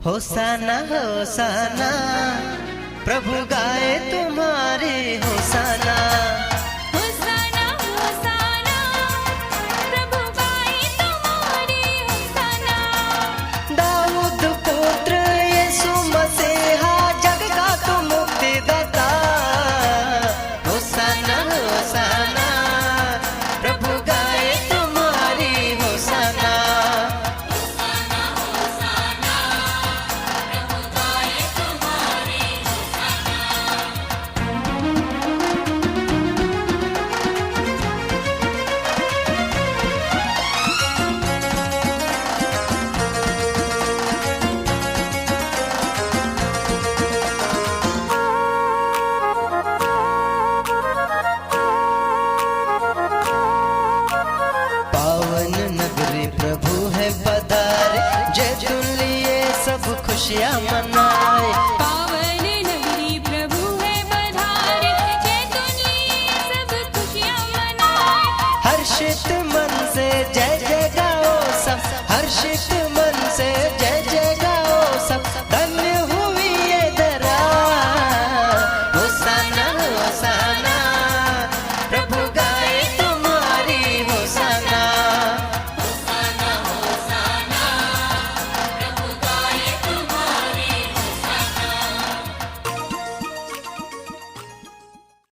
होसाना होसाना, प्रभु गाए तुम्हारे होसाना। होसाना होसाना, प्रभु गाए तुम्हारे होसाना। दाऊद पुत्र यीशु मसीहा, जग का तू मुक्तिदाता। होसाना होसाना, प्रभु गाए तुम्हारी होसाना। पावन नगरी प्रभु है पधारे, जय तुम लिए सब खुशियाँ मना।